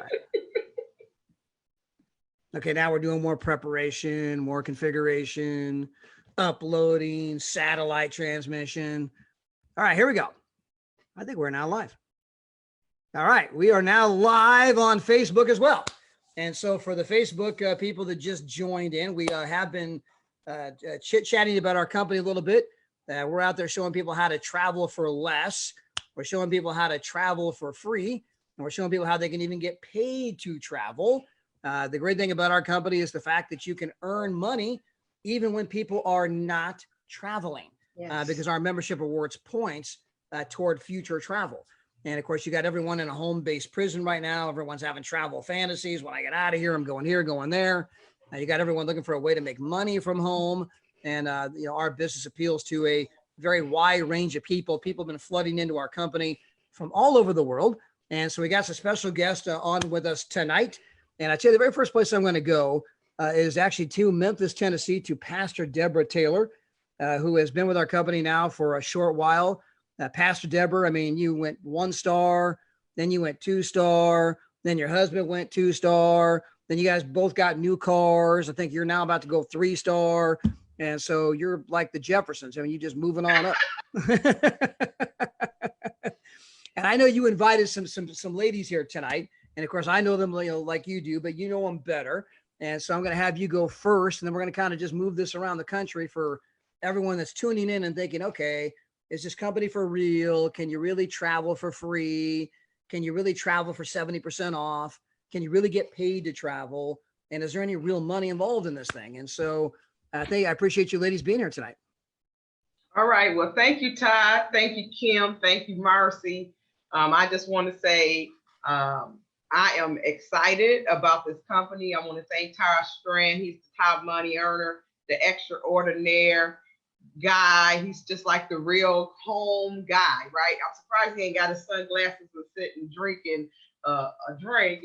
right. Okay, now we're doing more preparation, more configuration, uploading, satellite transmission. All right, here we go. I think we're now live. All right, we are now live on Facebook as well. And so for the Facebook people that just joined in, we have been chit-chatting about our company a little bit. We're out there showing people how to travel for less. We're showing people how to travel for free. And we're showing people how they can even get paid to travel. The great thing about our company is the fact that you can earn money even when people are not traveling, yes. Because our membership awards points toward future travel. And of course, you got everyone in a home-based prison right now. Everyone's having travel fantasies. When I get out of here, I'm going here, going there. You got everyone looking for a way to make money from home. And our business appeals to a very wide range of people. People have been flooding into our company from all over the world. And so we got some special guests on with us tonight. And I tell you, the very first place I'm going to go is actually to Memphis, Tennessee, to Pastor Deborah Taylor, who has been with our company now for a short while. Pastor Deborah, I mean, you went 1 star, then you went 2 star, then your husband went 2 star, then you guys both got new cars. I think you're now about to go 3 star. And so you're like the Jeffersons. I mean, you're just moving on up. And I know you invited some ladies here tonight. And of course, I know them like you do, but you know them better. And so I'm going to have you go first. And then we're going to kind of just move this around the country for everyone that's tuning in and thinking, okay, is this company for real? Can you really travel for free? Can you really travel for 70% off? Can you really get paid to travel? And is there any real money involved in this thing? And so I appreciate you ladies being here tonight. All right. Well, thank you, Todd. Thank you, Kim. Thank you, Marcy. I just want to say, I am excited about this company. I want to thank Todd Strand. He's the top money earner, the extraordinaire guy. He's just like the real home guy, right? I'm surprised he ain't got his sunglasses and sitting drinking a drink.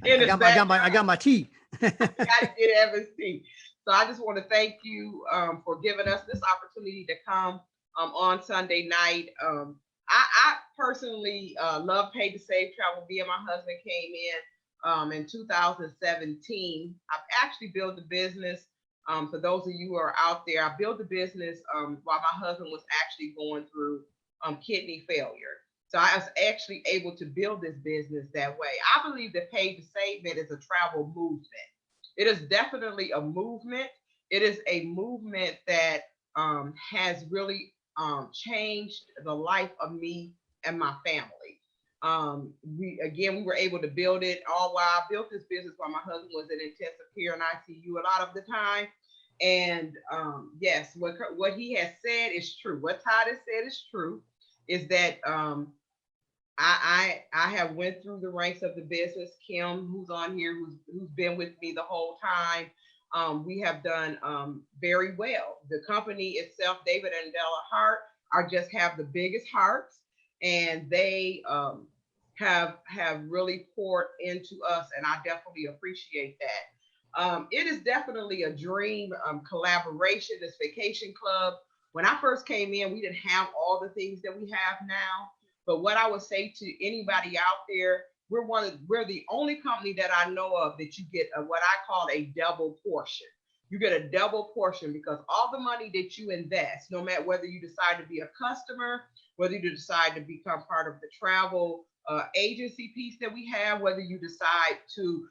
I got my tea. Got to get Evan's tea. So I just want to thank you for giving us this opportunity to come on Sunday night. I personally love Pay to Save Travel. Me and my husband came in 2017. I've actually built a business. For those of you who are out there, I built a business while my husband was actually going through kidney failure. So I was actually able to build this business that way. I believe that Pay to Save It is a travel movement. It is definitely a movement. It is a movement that has really changed the life of me and my family. We were able to build it all while I built this business while my husband was in intensive care and ICU a lot of the time. And yes, what he has said is true. What Todd has said is true, is that I have went through the ranks of the business. Kim, who's on here, who's been with me the whole time, we have done very well. The company itself, David and Della Hart, have the biggest hearts, and they have really poured into us, and I definitely appreciate that. It is definitely a dream collaboration, this vacation club. When I first came in, we didn't have all the things that we have now. But what I would say to anybody out there, we're the only company that I know of that you get what I call a double portion. You get a double portion because all the money that you invest, no matter whether you decide to be a customer, whether you decide to become part of the travel agency piece that we have, whether you decide to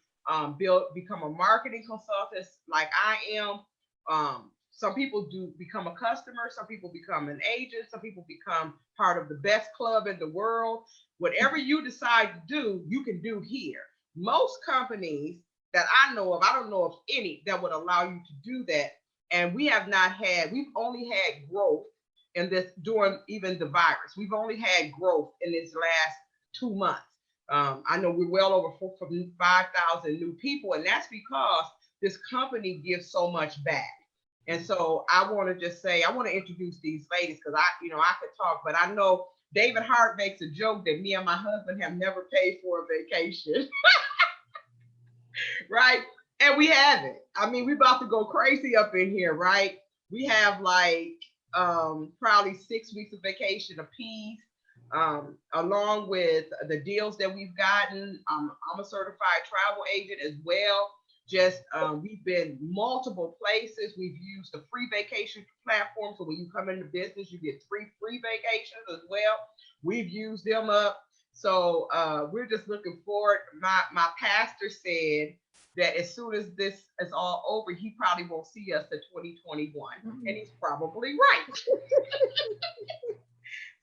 become a marketing consultant like I am. Some people do become a customer. Some people become an agent. Some people become part of the best club in the world. Whatever you decide to do, you can do here. Most companies that I know of, I don't know of any that would allow you to do that. And we've only had growth in this during even the virus. We've only had growth in this last 2 months. I know we're well over 5,000 new people, and that's because this company gives so much back. And so I want to just say, I want to introduce these ladies because I could talk, but I know David Hart makes a joke that me and my husband have never paid for a vacation. Right? And we haven't. I mean, we're about to go crazy up in here, right? We have like probably 6 weeks of vacation apiece. along with the deals that we've gotten. I'm a certified travel agent as well. Just we've been multiple places. We've used the free vacation platform. So when you come into business, you get free vacations as well. We've used them up. So we're just looking forward. My pastor said that as soon as this is all over, he probably won't see us to 2021. And he's probably right.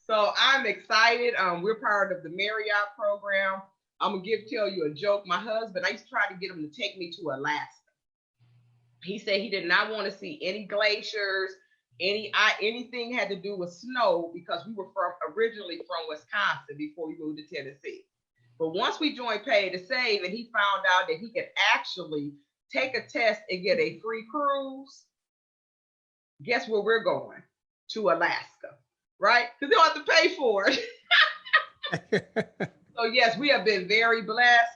So I'm excited. We're part of the Marriott program. I'm gonna tell you a joke. My husband, I used to try to get him to take me to Alaska. He said he did not want to see any glaciers, anything had to do with snow because we were originally from Wisconsin before we moved to Tennessee. But once we joined Pay to Save, and he found out that he could actually take a test and get a free cruise, guess where we're going? To Alaska, right? Because they don't have to pay for it. So yes, we have been very blessed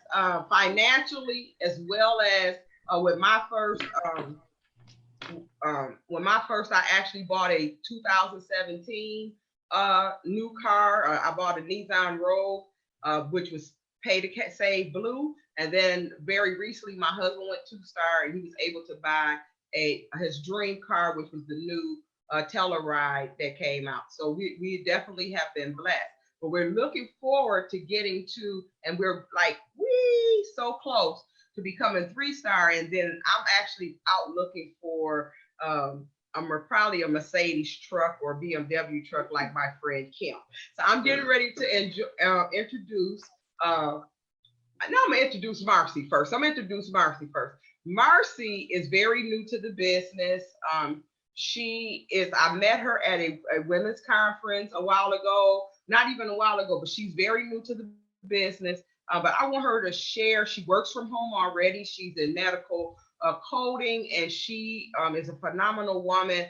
financially, as well as with my first. When my first, I actually bought a 2017 new car. I bought a Nissan Rogue, which was Pay to Save Blue. And then very recently, my husband went 2-star, and he was able to buy his dream car, which was the new Taylormade that came out. So we definitely have been blessed. But we're looking forward to getting to, and we're like, so close to becoming 3-star. And then I'm actually out looking for probably a Mercedes truck or BMW truck like my friend Kim. So I'm getting ready to introduce, now I'm gonna introduce Marcy first. Marcy is very new to the business. I met her at a women's conference a while ago, not even a while ago, but she's very new to the business. But I want her to share. She works from home already. She's in medical coding, and she is a phenomenal woman.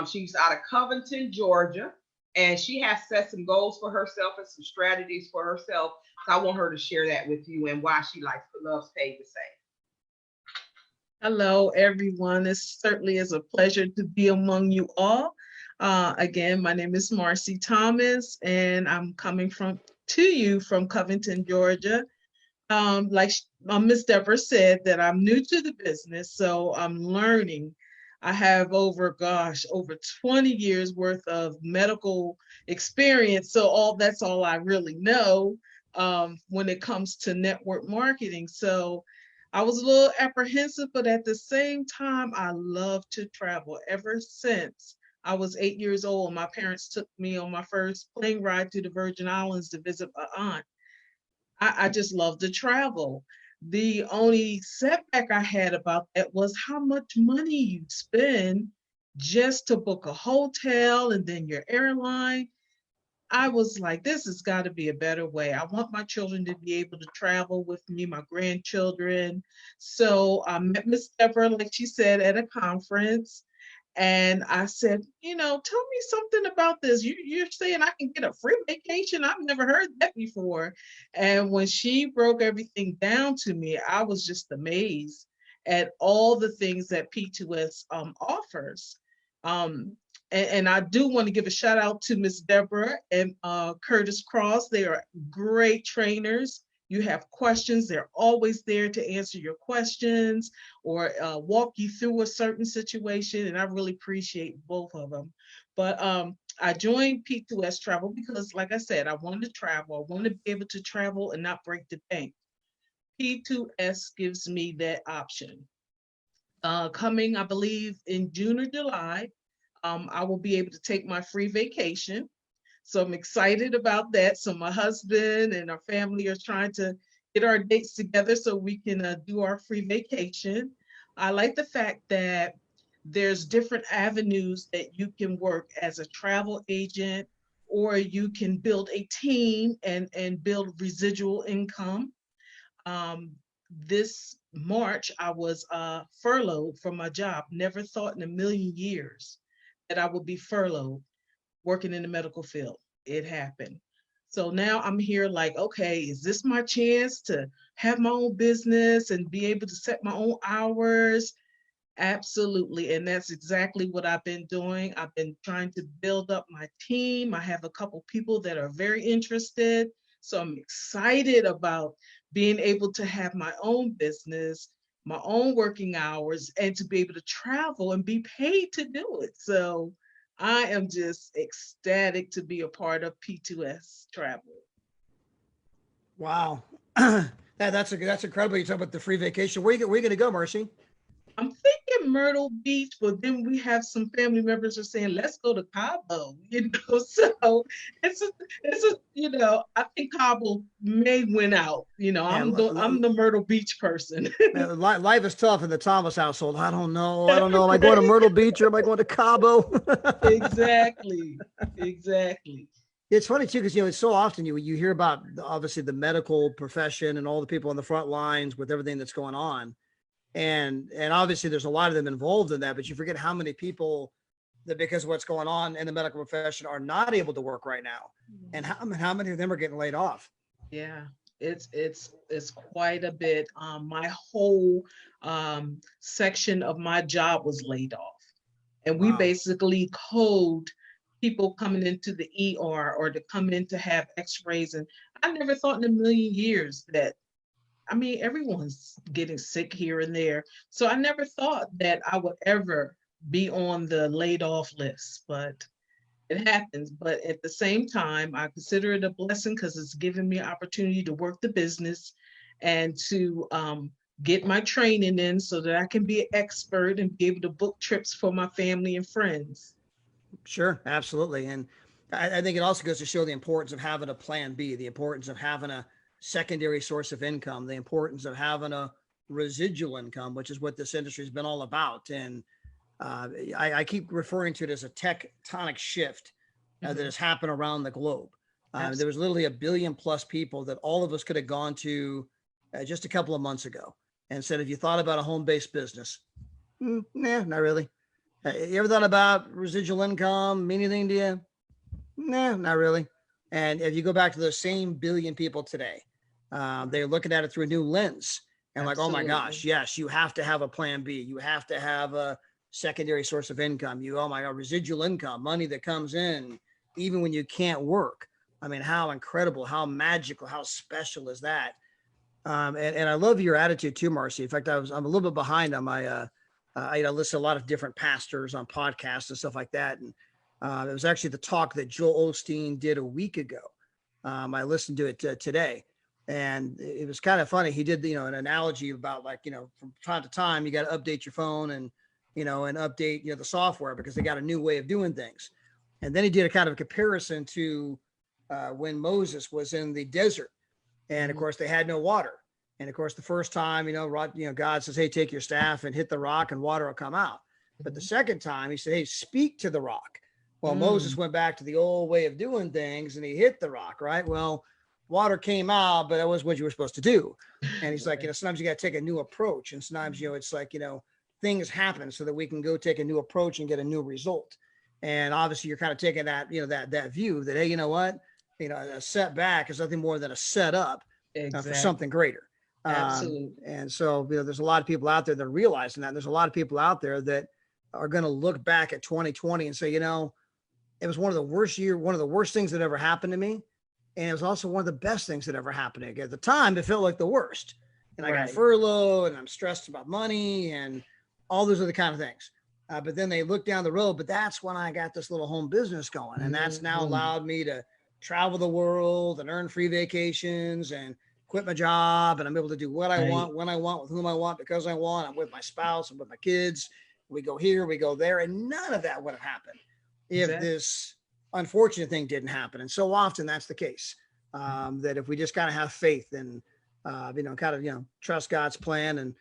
She's out of Covington, Georgia, and she has set some goals for herself and some strategies for herself. So I want her to share that with you and why she loves Pay to Save. Hello, everyone. It certainly is a pleasure to be among you all. Again, my name is Marcy Thomas, and I'm coming to you from Covington, Georgia. Like Ms. Deborah said, that I'm new to the business, so I'm learning. I have over 20 years worth of medical experience, so that's all I really know when it comes to network marketing. So I was a little apprehensive, but at the same time, I love to travel. Ever since I was 8 years old, my parents took me on my first plane ride to the Virgin Islands to visit my aunt. I just love to travel. The only setback I had about that was how much money you spend just to book a hotel and then your airline. I was like, this has got to be a better way. I want my children to be able to travel with me, my grandchildren. So I met Miss Deborah, like she said, at a conference. And I said, tell me something about this. You're saying I can get a free vacation? I've never heard that before. And when she broke everything down to me, I was just amazed at all the things that P2S offers. And I do want to give a shout out to Miss Deborah and Curtis Cross. They are great trainers. You have questions, they're always there to answer your questions or walk you through a certain situation. And I really appreciate both of them. But I joined P2S Travel because, like I said, I wanted to travel. I wanted to be able to travel and not break the bank. P2S gives me that option. Coming, I believe, in June or July, I will be able to take my free vacation. So I'm excited about that. So my husband and our family are trying to get our dates together so we can do our free vacation. I like the fact that there's different avenues that you can work as a travel agent, or you can build a team and build residual income. This March, I was furloughed from my job. Never thought in a million years that I would be furloughed working in the medical field. It happened. So now I'm here like, okay, is this my chance to have my own business and be able to set my own hours? Absolutely. And that's exactly what I've been doing. I've been trying to build up my team. I have a couple people that are very interested. So I'm excited about being able to have my own business, my own working hours, and to be able to travel and be paid to do it. So I am just ecstatic to be a part of P2S Travel. Wow. That's incredible. You talk about the free vacation. Where you going to go, Marcy? I'm thinking Myrtle Beach, but then we have some family members are saying, let's go to Cabo, So I think Cabo may win out. Man, I'm the Myrtle Beach person. man, life is tough in the Thomas household. I don't know. Am I going to Myrtle Beach or am I going to Cabo? Exactly. Exactly. It's funny too, because it's so often you hear about obviously the medical profession and all the people on the front lines with everything that's going on. And obviously there's a lot of them involved in that, but you forget how many people that because of what's going on in the medical profession are not able to work right now. And how many of them are getting laid off? Yeah, it's quite a bit. My whole section of my job was laid off. And we Wow. basically code people coming into the ER or to come in to have x-rays. And I never thought in a million years that, everyone's getting sick here and there. So I never thought that I would ever be on the laid off list, but it happens. But at the same time, I consider it a blessing because it's given me an opportunity to work the business and to get my training in so that I can be an expert and be able to book trips for my family and friends. Sure, absolutely. And I think it also goes to show the importance of having a plan B, the importance of having a secondary source of income, the importance of having a residual income, which is what this industry has been all about. And I keep referring to it as a tectonic shift that has happened around the globe. There was literally 1 billion plus people that all of us could have gone to just a couple of months ago and said, if you thought about a home-based business, nah, not really. You ever thought about residual income, mean anything to you? Nah, not really. And if you go back to those same billion people today, they're looking at it through a new lens and like, oh my gosh, yes, you have to have a plan B. You have to have a secondary source of income. Oh my God, residual income, money that comes in even when you can't work. I mean, how incredible, how magical, how special is that? And I love your attitude too, Marcy. In fact, I'm a little bit behind on my, I listen to a lot of different pastors on podcasts and stuff like that. And it was actually the talk that Joel Osteen did a week ago. I listened to it today, and it was kind of funny. He did, an analogy about like, from time to time, you got to update your phone and update, the software because they got a new way of doing things. And then he did a kind of comparison to when Moses was in the desert. And of course, they had no water. And of course, the first time, God says, hey, take your staff and hit the rock and water will come out. But the second time he said, hey, speak to the rock. Well, Moses went back to the old way of doing things and he hit the rock, right? Well, water came out, but that was what you were supposed to do. And he's like, sometimes you got to take a new approach. And sometimes, it's like, things happen so that we can go take a new approach and get a new result. And obviously you're kind of taking that, that view that, hey, you know what? A setback is nothing more than a setup for something greater. Absolutely. And so, there's a lot of people out there that are realizing that. There's a lot of people out there that are going to look back at 2020 and say, it was one of the worst things that ever happened to me. And it was also one of the best things that ever happened to me. At the time, it felt like the worst. And I got furloughed and I'm stressed about money and all those other kind of things. But then they look down the road, but that's when I got this little home business going. And that's now allowed me to travel the world and earn free vacations and quit my job. And I'm able to do what I want, when I want, with whom I want, because I want. I'm with my spouse, I'm with my kids. We go here, we go there. And none of that would have happened if this unfortunate thing didn't happen. And so often that's the case, that if we just kind of have faith and, trust God's plan and,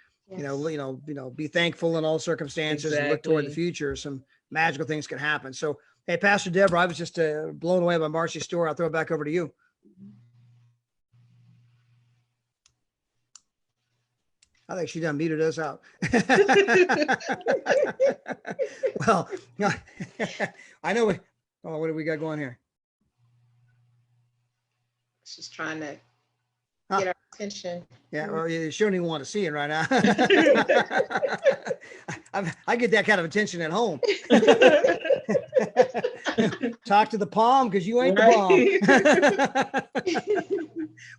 be thankful in all circumstances and look toward the future, some magical things can happen. So, hey, Pastor Deborah, I was just blown away by Marcy's story. I'll throw it back over to you. I think she done muted us out. Well, I know. What do we got going here? She's trying to Huh? get attention. Yeah, well, you sure don't even want to see it right now. I get that kind of attention at home. Talk to the palm because you ain't the bomb.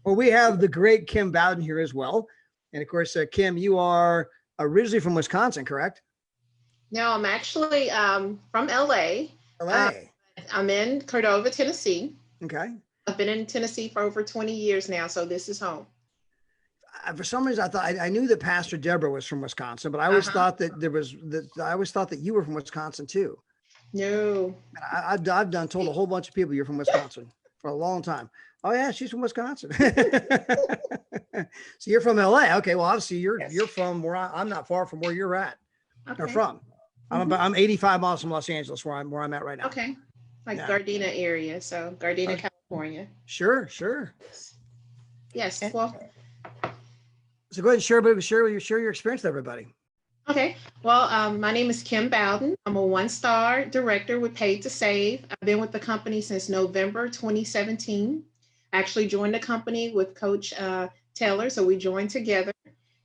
Well, we have the great Kim Bowden here as well. And of course, Kim, you are originally from Wisconsin, correct? No, I'm actually from LA. LA. I'm in Cordova, Tennessee. Okay. I've been in Tennessee for over 20 years now, so this is home. For some reason, I knew that Pastor Deborah was from Wisconsin, but I always thought that I always thought that you were from Wisconsin too. No. I've told a whole bunch of people you're from Wisconsin for a long time. Oh yeah, she's from Wisconsin. So you're from LA. Okay, well obviously you're from where I'm not far from where you're at. Okay. Or from. I'm 85 miles from Los Angeles where I'm at right now. Okay. Like Gardena area, so Gardena, California. Sure. Yes. Well. So go ahead and share your experience with everybody. Okay. Well, my name is Kim Bowden. I'm a one-star director with Paid to Save. I've been with the company since November 2017. I actually joined the company with Coach Taylor, so we joined together.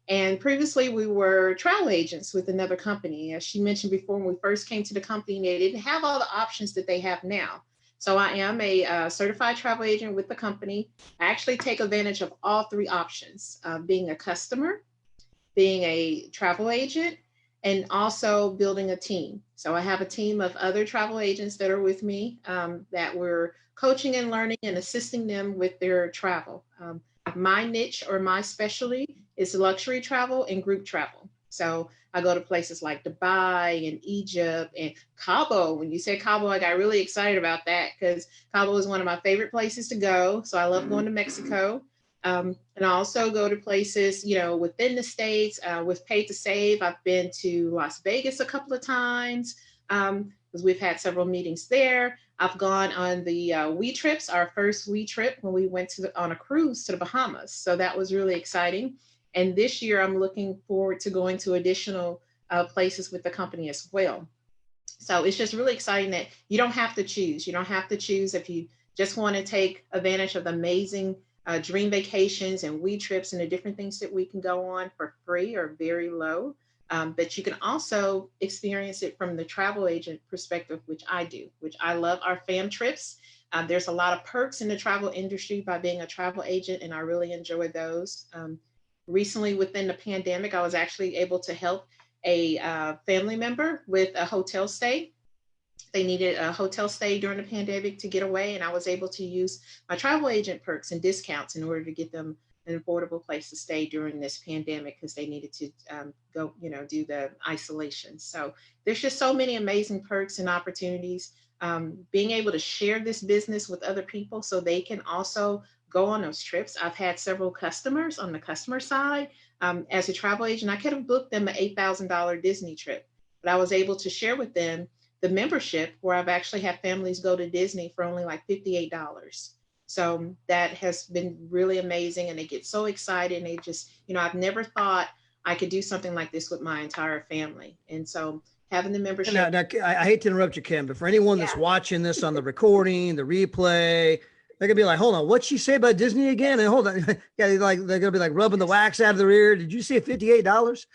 And previously, we were travel agents with another company. As she mentioned before, when we first came to the company, they didn't have all the options that they have now. So I am a certified travel agent with the company. I actually take advantage of all three options, being a customer, being a travel agent, and also building a team. So I have a team of other travel agents that are with me that we're coaching and learning and assisting them with their travel. My niche or my specialty is luxury travel and group travel. So I go to places like Dubai and Egypt and Cabo. When you said Cabo, I got really excited about that because Cabo is one of my favorite places to go. So I love going to Mexico. And I also go to places, within the States with Pay to Save. I've been to Las Vegas a couple of times because we've had several meetings there. I've gone on the We Trips, our first We Trip when we went on a cruise to the Bahamas. So that was really exciting. And this year I'm looking forward to going to additional places with the company as well. So it's just really exciting that you don't have to choose. You don't have to choose if you just want to take advantage of the amazing dream vacations and We Trips and the different things that we can go on for free or very low. But you can also experience it from the travel agent perspective, which I do, which I love our fam trips. There's a lot of perks in the travel industry by being a travel agent, and I really enjoy those. Recently, within the pandemic, I was actually able to help a family member with a hotel stay. They needed a hotel stay during the pandemic to get away, and I was able to use my travel agent perks and discounts in order to get them an affordable place to stay during this pandemic because they needed to go, do the isolation. So there's just so many amazing perks and opportunities. Being able to share this business with other people so they can also go on those trips. I've had several customers on the customer side. As a travel agent, I could have booked them an $8,000 Disney trip, but I was able to share with them the membership where I've actually had families go to Disney for only like $58. So that has been really amazing. And they get so excited and they just, I've never thought I could do something like this with my entire family. And so having the membership. Now, I hate to interrupt you, Kim, but for anyone that's watching this on the recording, the replay, they're gonna be like, hold on, what'd she say about Disney again? And hold on. Yeah, they're gonna be like rubbing the wax out of their ear. Did you say $58?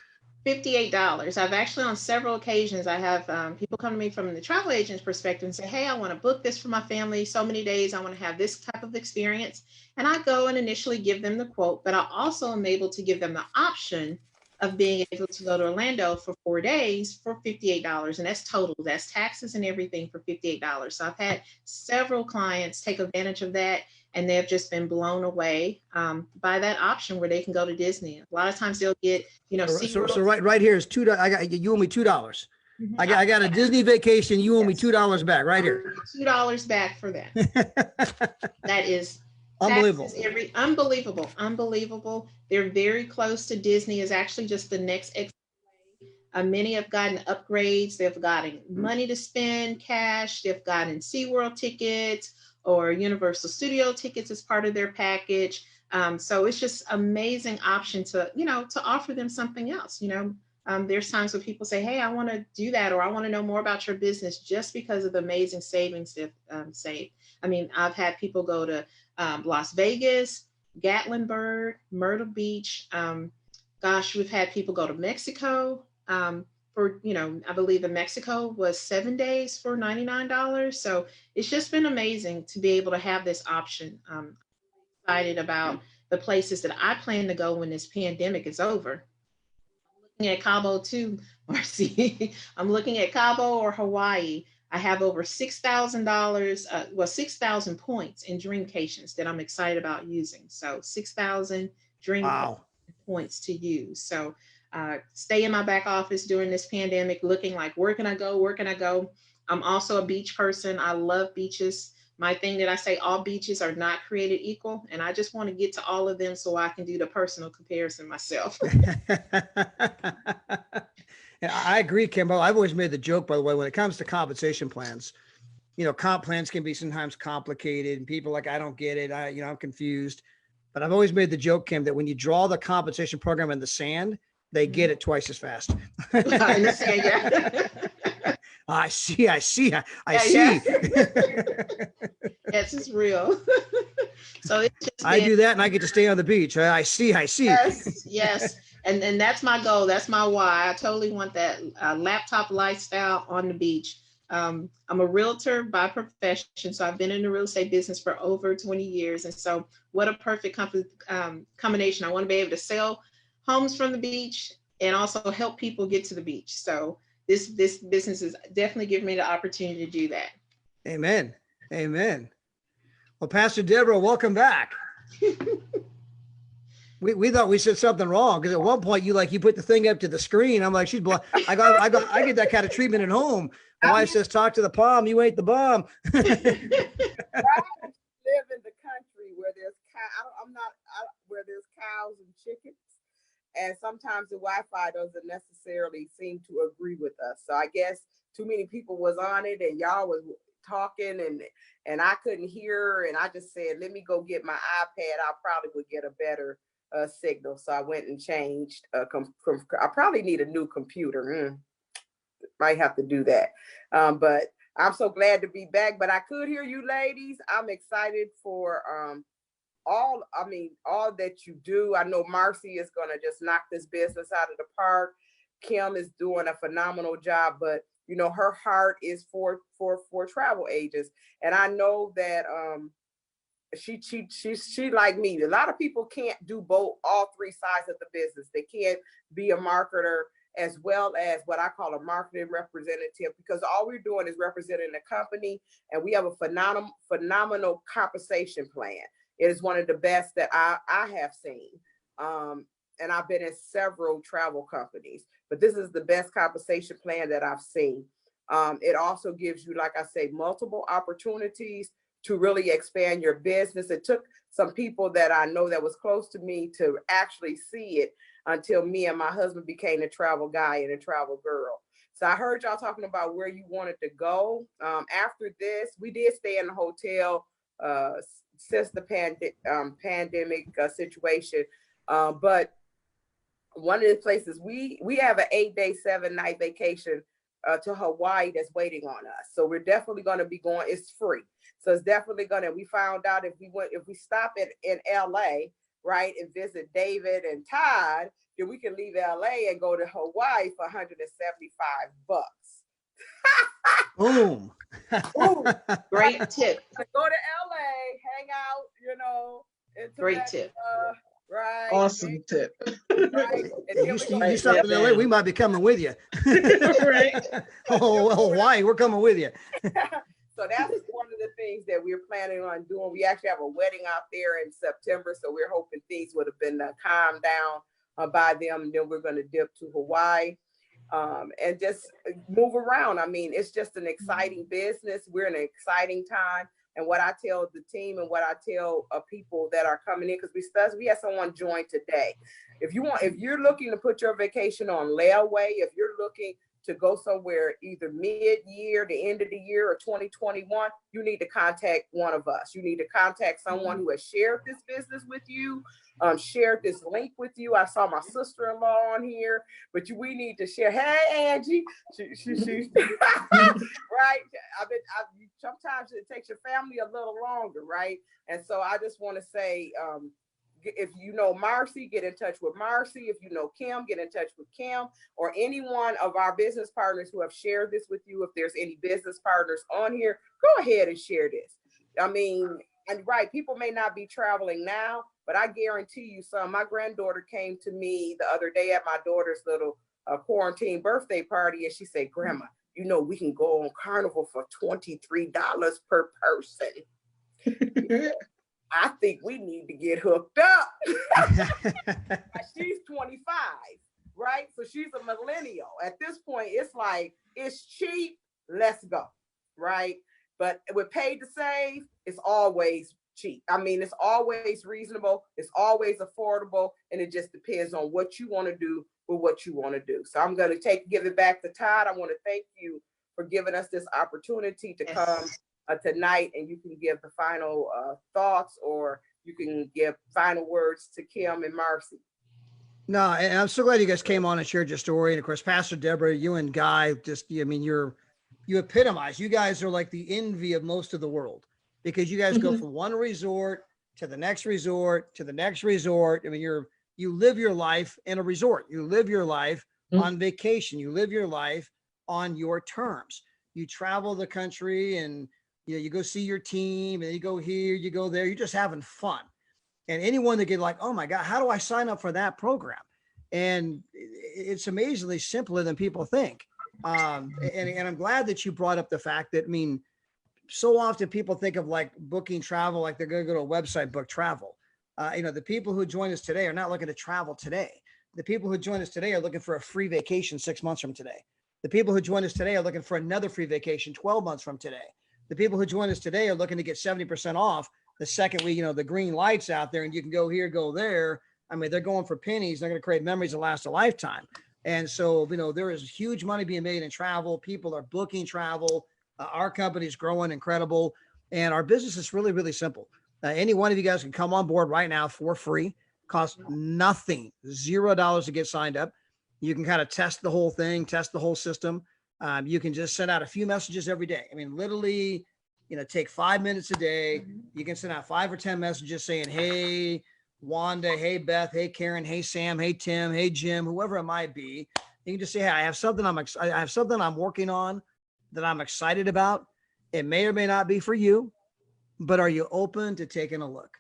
$58. I've actually on several occasions, I have people come to me from the travel agent's perspective and say, hey, I want to book this for my family. So many days, I want to have this type of experience. And I go and initially give them the quote, but I also am able to give them the option of being able to go to Orlando for 4 days for $58. And that's total, that's taxes and everything for $58. So I've had several clients take advantage of that. And they've just been blown away by that option where they can go to Disney. A lot of times they'll get, So right here is $2. You owe me $2. Mm-hmm. I got a Disney vacation. You owe me $2 back right here. $2 back for that. That is unbelievable. Unbelievable. They're very close to Disney. Is actually just the next. Many have gotten upgrades. They've gotten money to spend, cash. They've gotten SeaWorld tickets or Universal Studio tickets as part of their package. So it's just amazing option to offer them something else. There's times when people say, hey, I want to do that, or I want to know more about your business just because of the amazing savings they've saved. I mean, I've had people go to Las Vegas, Gatlinburg, Myrtle Beach. Gosh, we've had people go to Mexico. For, I believe in Mexico was 7 days for $99. So it's just been amazing to be able to have this option. Excited about the places that I plan to go when this pandemic is over. I'm looking at Cabo too, Marcy. I'm looking at Cabo or Hawaii. I have over $6,000, 6,000 points in Dreamcations that I'm excited about using. So 6,000 Dream Wow. points to use. So stay in my back office during this pandemic, looking like, where can I go? Where can I go? I'm also a beach person. I love beaches. My thing that I say, all beaches are not created equal. And I just want to get to all of them so I can do the personal comparison myself. Yeah, I agree, Kimbo. I've always made the joke, by the way, when it comes to compensation plans, comp plans can be sometimes complicated and people are like, I don't get it. I'm confused. But I've always made the joke, Kim, that when you draw the compensation program in the sand, they get it twice as fast. I understand, yeah. I see. Yeah. Yes, it's real. So it's just I do that and I get to stay on the beach. I see. Yes. And that's my goal. That's my why. I totally want that laptop lifestyle on the beach. I'm a realtor by profession, so I've been in the real estate business for over 20 years. And so what a perfect combination. I want to be able to sell homes from the beach and also help people get to the beach. So this business is definitely giving me the opportunity to do that. Amen. Well, Pastor Deborah, welcome back. We thought we said something wrong because at one point you put the thing up to the screen. I'm like, she's blind. I get that kind of treatment at home. My wife says, talk to the palm. You ain't the bomb. I live in the country where there's where there's cows and chickens, and sometimes the Wi-Fi doesn't necessarily seem to agree with us. So I guess too many people was on it, and y'all was talking, and I couldn't hear, and I just said, let me go get my iPad. I probably would get a better signal. So I went and changed. I probably need a new computer. Might have to do that. But I'm so glad to be back. But I could hear you ladies. I'm excited for all that you do. I know Marcy is gonna just knock this business out of the park. Kim is doing a phenomenal job, but her heart is for travel agents. And I know that she like me. A lot of people can't do all three sides of the business. They can't be a marketer as well as what I call a marketing representative, because all we're doing is representing the company, and we have a phenomenal compensation plan. It is one of the best that I have seen. And I've been in several travel companies, but this is the best compensation plan that I've seen. It also gives you, like I say, multiple opportunities to really expand your business. It took some people that I know that was close to me to actually see it until me and my husband became a travel guy and a travel girl. So I heard y'all talking about where you wanted to go. After this, we did stay in a hotel since the pandemic situation. But one of the places we have an 8-day, 7-night vacation to Hawaii that's waiting on us. So we're definitely going to be going. It's free. So it's definitely going to, we found out if we stop in LA, right, and visit David and Todd, then we can leave LA and go to Hawaii for $175. Boom. Great tip. So go to LA, hang out, Great tip. Right. Awesome tip. Right. You stop in LA, we might be coming with you. Right. Hawaii, we're coming with you. So that's one of the things that we're planning on doing. We actually have a wedding out there in September, so we're hoping things would have been calmed down by them. And then we're going to dip to Hawaii and just move around. I mean, it's just an exciting business. We're in an exciting time. And what I tell the team and what I tell people that are coming in, because we had someone join today. If you're looking to put your vacation on layaway, if you're looking to go somewhere either mid-year, the end of the year, or 2021, you need to contact one of us. You need to contact someone who has shared this business with you, shared this link with you. I saw my sister-in-law on here, but we need to share. Hey, Angie, she right? Sometimes it takes your family a little longer, right? And so I just want to say, if you know Marcy, get in touch with Marcy. If you know Kim, get in touch with Kim, or any one of our business partners who have shared this with you. If there's any business partners on here, go ahead and share this. I mean, and right, people may not be traveling now, but I guarantee you some. My granddaughter came to me the other day at my daughter's little quarantine birthday party, and she said, Grandma, you know, we can go on Carnival for $23 per person. I think we need to get hooked up. She's 25, right? So she's a millennial. At this point, it's like, it's cheap, let's go, right? But with Paid to Save, it's always cheap. I mean, it's always reasonable, it's always affordable, and it just depends on what you want to do with what you want to do. So I'm going to give it back to Todd. I want to thank you for giving us this opportunity to come tonight, and you can give the final thoughts, or you can give final words to Kim and Marcy. No, and I'm so glad you guys came on and shared your story. And of course, Pastor Deborah, you and Guy, I mean, you epitomize. You guys are like the envy of most of the world, because you guys go from one resort to the next resort to the next resort. I mean, you live your life in a resort. You live your life on vacation. You live your life on your terms. You travel the country, and you go see your team, and you go here, you go there. You're just having fun. And anyone that get like, oh my God, how do I sign up for that program? And it's amazingly simpler than people think. And I'm glad that you brought up the fact that, I mean, so often people think of like booking travel, like they're going to go to a website, book travel. The people who join us today are not looking to travel today. The people who join us today are looking for a free vacation 6 months from today. The people who join us today are looking for another free vacation 12 months from today. The people who join us today are looking to get 70% off the second the green light's out there and you can go here, go there. I mean, they're going for pennies. They're going to create memories that last a lifetime. And so, there is huge money being made in travel. People are booking travel. Our company is growing incredible. And our business is really, really simple. Any one of you guys can come on board right now for free. Costs nothing, $0 to get signed up. You can kind of test the whole thing, test the whole system. You can just send out a few messages every day. I mean, literally, take 5 minutes a day. You can send out 5 or 10 messages saying, hey, Wanda, hey, Beth, hey, Karen, hey, Sam, hey, Tim, hey, Jim, whoever it might be. You can just say, hey, I have something I'm working on that I'm excited about. It may or may not be for you, but are you open to taking a look?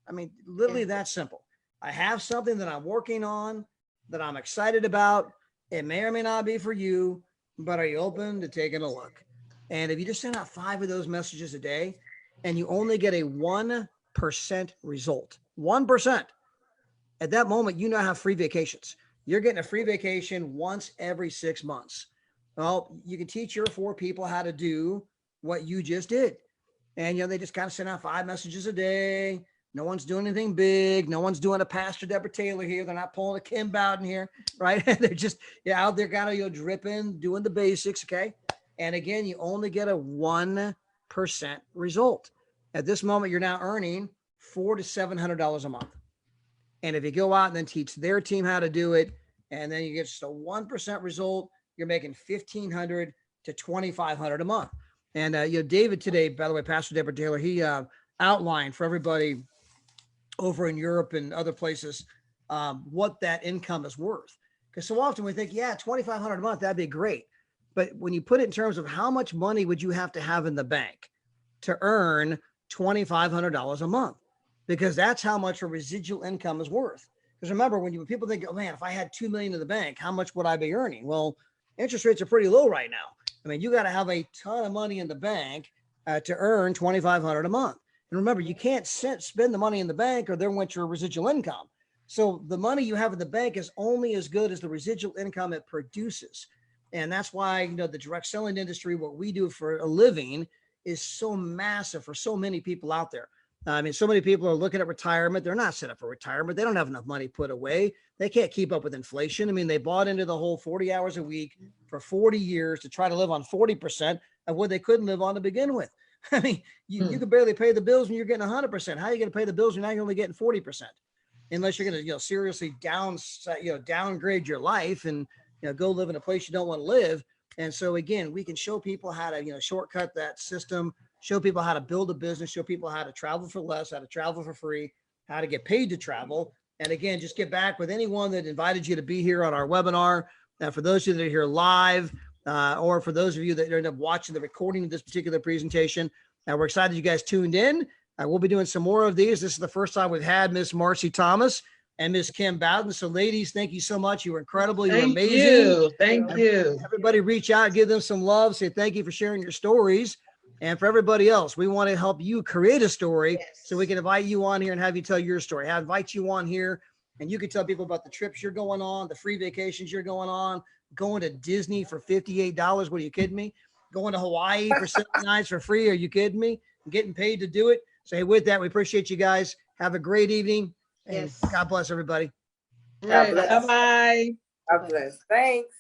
I mean, literally that simple. I have something that I'm working on that I'm excited about. It may or may not be for you, but are you open to taking a look? And if you just send out 5 of those messages a day and you only get a 1% result, 1%, at that moment, you now have free vacations. You're getting a free vacation once every 6 months. Well, you can teach your 4 people how to do what you just did. And, they just kind of send out 5 messages a day. No one's doing anything big. No one's doing a Pastor Deborah Taylor here. They're not pulling a Kim Bowden here, right? They're just out there kind of dripping, doing the basics, okay? And again, you only get a 1% result. At this moment, you're now earning $400 to $700 a month. And if you go out and then teach their team how to do it, and then you get just a 1% result, you're making $1,500 to $2,500 a month. And David today, by the way, Pastor Deborah Taylor, he outlined for everybody over in Europe and other places what that income is worth. Because so often we think, yeah, $2,500 a month, that'd be great. But when you put it in terms of how much money would you have to have in the bank to earn $2,500 a month? Because that's how much a residual income is worth. Because remember, when people think, oh man, if I had $2 million in the bank, how much would I be earning? Well, interest rates are pretty low right now. I mean, you got to have a ton of money in the bank to earn $2,500 a month. And remember, you can't spend the money in the bank or there went your residual income. So the money you have in the bank is only as good as the residual income it produces. And that's why, the direct selling industry, what we do for a living, is so massive for so many people out there. I mean, so many people are looking at retirement. They're not set up for retirement. They don't have enough money put away. They can't keep up with inflation. I mean, they bought into the whole 40 hours a week for 40 years to try to live on 40% of what they couldn't live on to begin with. I mean, you can barely pay the bills when you're getting 100%. How are you going to pay the bills when now you're only getting 40%? Unless you're going to, seriously downgrade your life and, go live in a place you don't want to live. And so again, we can show people how to, shortcut that system, show people how to build a business, show people how to travel for less, how to travel for free, how to get paid to travel. And again, just get back with anyone that invited you to be here on our webinar. For those of you that are here live, or for those of you that end up watching the recording of this particular presentation, we're excited you guys tuned in. We'll be doing some more of these. This is the first time we've had Miss Marcy Thomas and Miss Kim Bowden. So ladies, thank you so much. You were incredible. You were amazing. Thank you. Everybody reach out, give them some love, say thank you for sharing your stories. And for everybody else, we want to help you create a story so we can invite you on here and have you tell your story. I invite you on here and you can tell people about the trips you're going on, the free vacations you're going on, going to Disney for $58. What are you kidding me? Going to Hawaii for 7 nights for free. Are you kidding me? Getting paid to do it. So hey, with that, we appreciate you guys. Have a great evening. And Yes. God bless everybody. God bless. Bye-bye. God bless. Thanks.